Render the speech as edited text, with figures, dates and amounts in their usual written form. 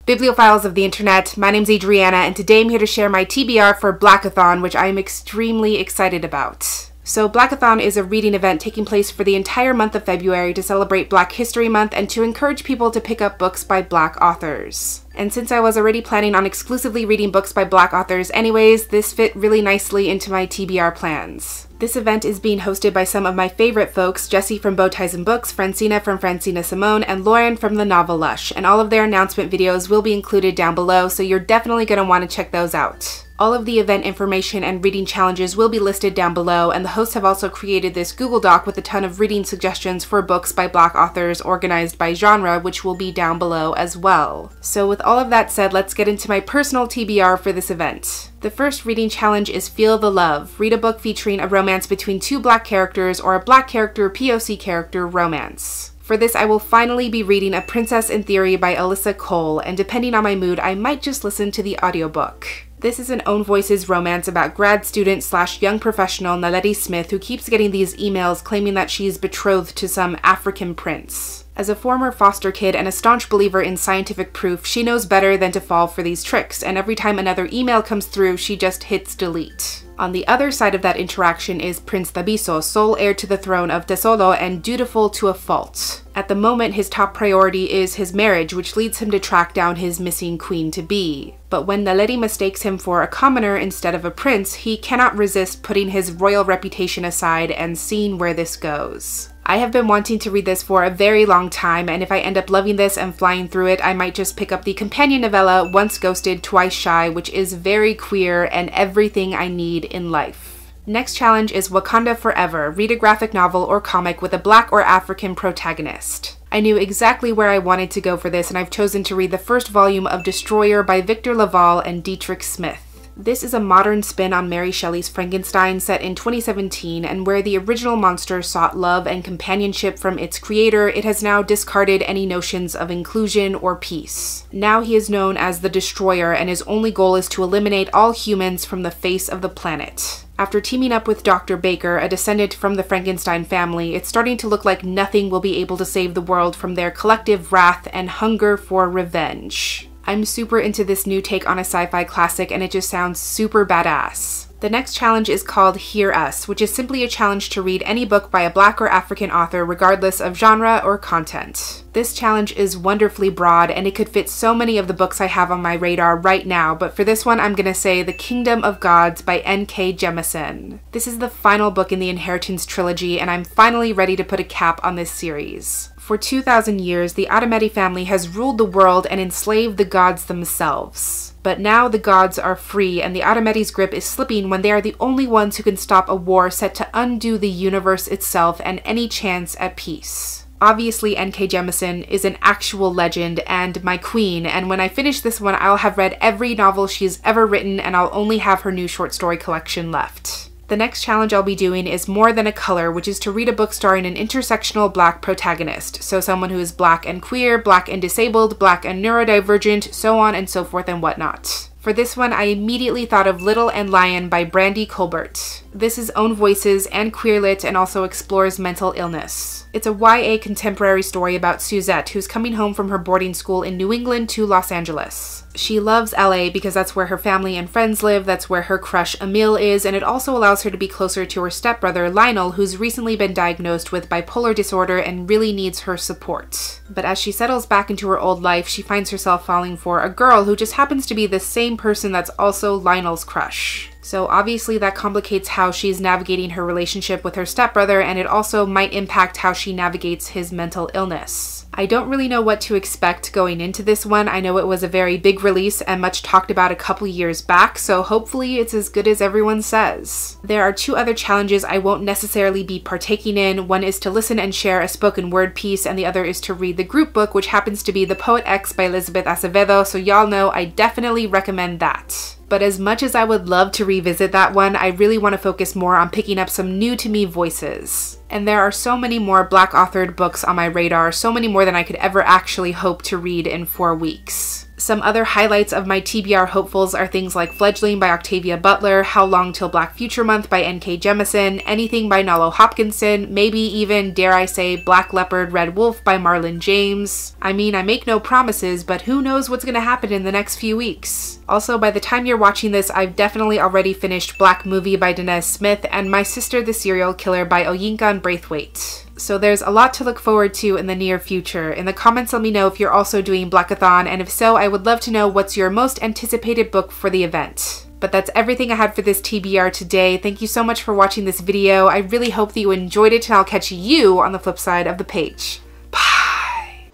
Bibliophiles of the internet, my name's Adriana, and today I'm here to share my TBR for Black-a-thon, which I am extremely excited about. So Black-a-thon is a reading event taking place for the entire month of February to celebrate Black History Month and to encourage people to pick up books by Black authors. And since I was already planning on exclusively reading books by Black authors anyways, this fit really nicely into my TBR plans. This event is being hosted by some of my favorite folks, Jessie from Bowties and Books, Francina from Francina Simone, and Lauren from The Novel Lush, and all of their announcement videos will be included down below, so you're definitely going to want to check those out. All of the event information and reading challenges will be listed down below, and the hosts have also created this Google Doc with a ton of reading suggestions for books by Black authors organized by genre, which will be down below as well. So with all of that said, let's get into my personal TBR for this event. The first reading challenge is Feel the Love. Read a book featuring a romance between two Black characters or a Black character POC character romance. For this, I will finally be reading A Princess in Theory by Alyssa Cole, and depending on my mood, I might just listen to the audiobook. This is an Own Voices romance about grad student / young professional Naledi Smith, who keeps getting these emails claiming that she's betrothed to some African prince. As a former foster kid and a staunch believer in scientific proof, she knows better than to fall for these tricks, and every time another email comes through, she just hits delete. On the other side of that interaction is Prince Thabiso, sole heir to the throne of Tesolo and dutiful to a fault. At the moment, his top priority is his marriage, which leads him to track down his missing queen-to-be. But when Naledi mistakes him for a commoner instead of a prince, he cannot resist putting his royal reputation aside and seeing where this goes. I have been wanting to read this for a very long time, and if I end up loving this and flying through it, I might just pick up the companion novella Once Ghosted, Twice Shy, which is very queer and everything I need in life. Next challenge is Wakanda Forever. Read a graphic novel or comic with a Black or African protagonist. I knew exactly where I wanted to go for this, and I've chosen to read the first volume of Destroyer by Victor Laval and Dietrich Smith. This is a modern spin on Mary Shelley's Frankenstein set in 2017, and where the original monster sought love and companionship from its creator, it has now discarded any notions of inclusion or peace. Now he is known as the Destroyer, and his only goal is to eliminate all humans from the face of the planet. After teaming up with Dr. Baker, a descendant from the Frankenstein family, it's starting to look like nothing will be able to save the world from their collective wrath and hunger for revenge. I'm super into this new take on a sci-fi classic, and it just sounds super badass. The next challenge is called Hear Us, which is simply a challenge to read any book by a Black or African author regardless of genre or content. This challenge is wonderfully broad, and it could fit so many of the books I have on my radar right now, but for this one I'm gonna say The Kingdom of Gods by N.K. Jemisin. This is the final book in the Inheritance trilogy, and I'm finally ready to put a cap on this series. For 2,000 years, the Adameti family has ruled the world and enslaved the gods themselves. But now the gods are free, and the Adameti's grip is slipping when they are the only ones who can stop a war set to undo the universe itself and any chance at peace. Obviously, N.K. Jemisin is an actual legend and my queen, and when I finish this one, I'll have read every novel she's ever written, and I'll only have her new short story collection left. The next challenge I'll be doing is More Than a Color, which is to read a book starring an intersectional Black protagonist. So someone who is Black and queer, Black and disabled, Black and neurodivergent, so on and so forth and whatnot. For this one, I immediately thought of Little and Lion by Brandy Colbert. This is Own Voices and queerlit and also explores mental illness. It's a YA contemporary story about Suzette, who's coming home from her boarding school in New England to Los Angeles. She loves LA because that's where her family and friends live, that's where her crush Emil is, and it also allows her to be closer to her stepbrother Lionel, who's recently been diagnosed with bipolar disorder and really needs her support. But as she settles back into her old life, she finds herself falling for a girl who just happens to be the same person that's also Lionel's crush. So obviously that complicates how she's navigating her relationship with her stepbrother, and it also might impact how she navigates his mental illness. I don't really know what to expect going into this one. I know it was a very big release and much talked about a couple years back, so hopefully it's as good as everyone says. There are two other challenges I won't necessarily be partaking in. One is to listen and share a spoken word piece, and the other is to read the group book, which happens to be The Poet X by Elizabeth Acevedo, so y'all know I definitely recommend that. But as much as I would love to revisit that one, I really want to focus more on picking up some new to me voices. And there are so many more Black authored books on my radar, so many more than I could ever actually hope to read in 4 weeks. Some other highlights of my TBR hopefuls are things like Fledgling by Octavia Butler, How Long Till Black Future Month by N.K. Jemisin, Anything by Nalo Hopkinson, maybe even, dare I say, Black Leopard, Red Wolf by Marlon James. I mean, I make no promises, but who knows what's gonna happen in the next few weeks. Also, by the time you're watching this, I've definitely already finished Black Movie by Danez Smith and My Sister the Serial Killer by Oyinkan Braithwaite. So there's a lot to look forward to in the near future. In the comments, let me know if you're also doing Black-a-thon, and if so, I would love to know what's your most anticipated book for the event. But that's everything I had for this TBR today. Thank you so much for watching this video. I really hope that you enjoyed it, and I'll catch you on the flip side of the page. Bye!